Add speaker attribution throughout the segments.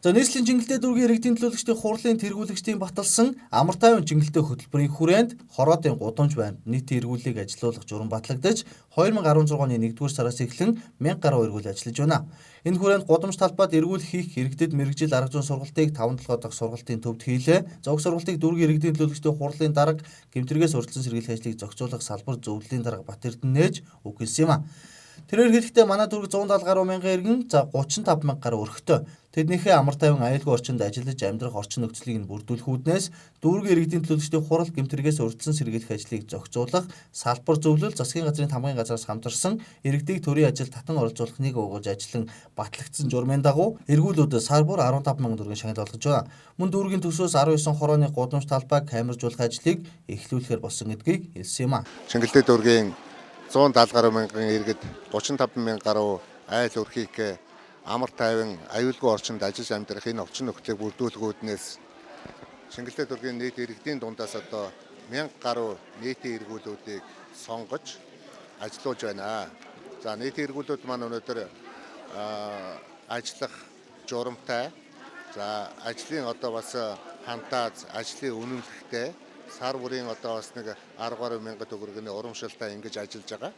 Speaker 1: За нийслэлийн чиглэлтэй дүүргийн иргэдийн төлөөлөгчдийн хурлын тэргүүлэгчдийн баталсан амар тайван чиглэлтэй хөтөлбөрийн хүрээнд хороодын гудамж байранд нийтийн эргүүлэлийг ажилуулах журам батлагдаж 2016 оны 1-р сараас эхлэн 1000 гаруй эргүүл ажиллаж байна. Энэ хүрээнд гудамж талбайд эргүүл хийх иргэдэд мэргэжил арга зүйн сургалтыг 5-7 дахь сургалтын төвд хийлээ. Зовх сургалтыг дүүргийн иргэдийн төлөөлөгчдийн хурлын дарга гэмтрэгээс урьдчилан сэргийлэх ажлыг зохицуулах салбар зөвлөлийн дарга Батэрдэн нээж үг хэлсэн юм а. Тэрээр хэлэхдээ манай дүүрэг 170 гаруй мянган иргэн 35 мянга гаруй өрхтөө. Тэднийхээ амар тайван аюулгүй орчинд ажиллаж амьдрах орчин нөхцөлийг нь бүрдүүлэх үүднээс дүүргийн иргэдийн төлөөлөгчдийн хурал гэмтрэгээс урьдчилан сэргийлэх ажлыг зохицуулах, салбар зөвлөл, засгийн газрын тамгын газраас хамтарсан иргэдийг төрийн ажилд татан оролцуулах нэг өгөөж ажиллан батлагдсан журмын дагуу эргүүлүүд сар бүр 15 мянган төгрөгийн шагнал олгож байна. Мөн дүүргийн төсвөөс 19 хорооны гудамж талбайг камержуулах ажлыг эхлүүлэхээр болсон гэдгийг хэлсэн юм а.
Speaker 2: Чингэлтэй дүүргийн 170 гаруй мянган иргэд 35 мянга гаруй айл өрхийг амар тайван аюулгүй орчинд ажиллаж амьдрах энэ орчин нөхцөлийг бүрдүүлэх үүднээс Чингэлтэй дүүргийн нийт иргэдийн дундаас одоо 1000 гаруй нийтийн эргүүлүүдийг сонгож ажиллаж байна. За нийтийн эргүүлүүд маань өнөөдөр ажиллах журамтай, за ажлын одоо бас хантааз, ажлын үнэмлэхтэй сар бүрийн одоо бас нэг 10 гаруй мянган төгрөгийн урамшилтай ингэж ажиллаж байгаа.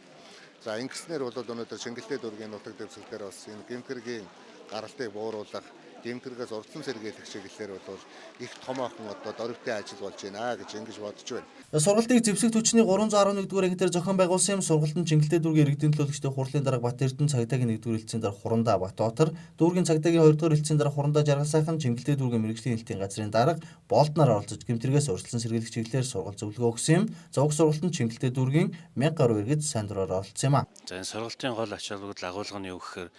Speaker 2: За ингэснээр бол өнөөдөр Чингэлтэй дүүргийн нутаг дэвсгэл дээр бас энэ гэмтргийн гаралтыг бууруулах, гэмтргээс урдсан сэргийлэх чиглэлээр бол их томоохон одоо дөрвтэй ажил болж байна гэж ингэж бодож байна.
Speaker 1: Сургалтыг зэвсэг түвшний 311-р анги дээр зохион байгуулсан юм. Сургалтын Чингэлтэй дүүргийн иргэдийн төлөөлөгчдийн хурлын дарга Батэрдэн, цагдаагийн 1-р хэлтсийн дарга Хурандаа Батбаатар, дүүргийн цагдаагийн 2-р хэлтсийн дарга Хурандаа Жаргал сайхан, Чингэлтэй дүүргийн мэргэжлийн хэлтийн газрын дарга Болднаар оролцож гэмтргээс урьдчилан сэргийлэх чиглэлээр сургалт зөвлөгөө өгсөн юм. Зовх сургалтанд Чингэлтэй дүүргийн 1000 гаруй иргэд сайн дураар оролцсон юм а.
Speaker 3: За энэ сургалтын гол ач холбогдол агуулга нь юу гэхээр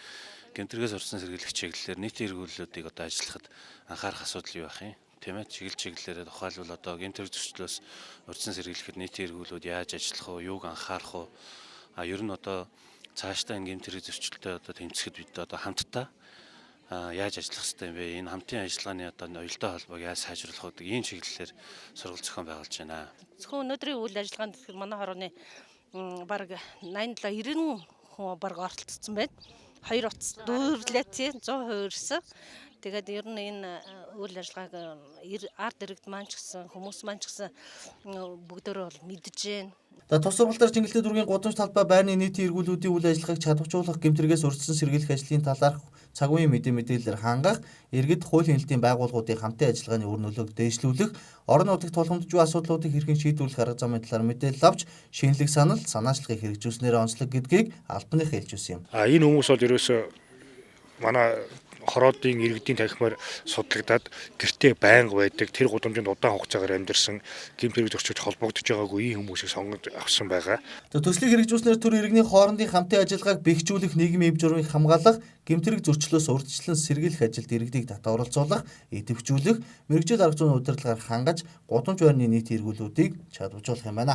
Speaker 3: гэмтргээс урьдчилан сэргийлэх чиглэлээр нийтийн эргүүлэлүүдийг одоо ажиллахад анхаарах асуудал юу байх юм? Тийм ээ, чиглэлээр тухайлбал одоо гэмтрэг зөрчлөөс урьдчилан сэргийлэхэд нийтийн эргүүлүүд яаж ажиллах вэ? Юуг анхаарах вэ? Ер нь одоо цаашдаа энэ гэмтрэг зөрчилтэй одоо тэмцэхэд бид одоо хамтдаа яаж ажиллах хэрэгтэй юм бэ? Энэ хамтын ажиллагааны одоо уялдаа холбоог яаж сайжруулах вэ? Ийм чиглэлээр сургалт зохион байгуулж байна.
Speaker 4: Зөвхөн өнөөдрийн үйл ажиллагаанд тэгэхээр манай хорооны бараг 87-90 хүн бараг оролцсон байна. 2 утас дүүрлээ тий 100% ирсэн. Тэгээд ер нь энэ үйл ажиллагааг ард иргэд маань ч гэсэн хүмүүс маань ч гэсэн бүгдөө бол мэдж байна.
Speaker 1: За тус сургалтаар Чингэлтэй дүүргийн гудамж талбай байрны нийтийн эргүүлүүдийн үйл ажиллагааг чадваржуулах, гэмтргээс урьдчилан сэргийлэх ажлын талаарх цаг үеийн мэдээлэлээр хангах, иргэд хуулийн хэлтийн байгууллагуудын хамтын ажиллагааны үр нөлөөг дээшлүүлэх, орон нутагт тулгамдж буй асуудлуудыг хэрхэн шийдвэрлэх арга замын талаар мэдээлэл авч, шинэлэг санаачлагыг хэрэгжүүлснээр онцлог гэдгийг албаных хэлж өгсөн юм.
Speaker 5: Энэ хүмүүс бол ерөөсөө манай хороодын иргэдийн танхимаар судлагдаад гэртээ байнга байдаг, тэр гудамжинд удаан хугацаагаар амьдарсан гэмтрэг зөрчилж холбогдож байгаагүй ийм хүмүүсийг сонгож авсан байгаа.
Speaker 1: Төслийг хэрэгжүүлснээр төр иргэний хоорондын хамтын ажиллагааг бэхжүүлэх, нийгмийн эв журмыг хамгаалах, гэмтрэг зөрчлөөс урьдчилан сэргийлэх ажилд иргэдийг татан оролцуулах, идэвхжүүлэх, мэргэжил арга зүйн удирдлагаар хангаж, гудамж байрны нийтийн эргүүлүүдийг чадваржуулах юм байна.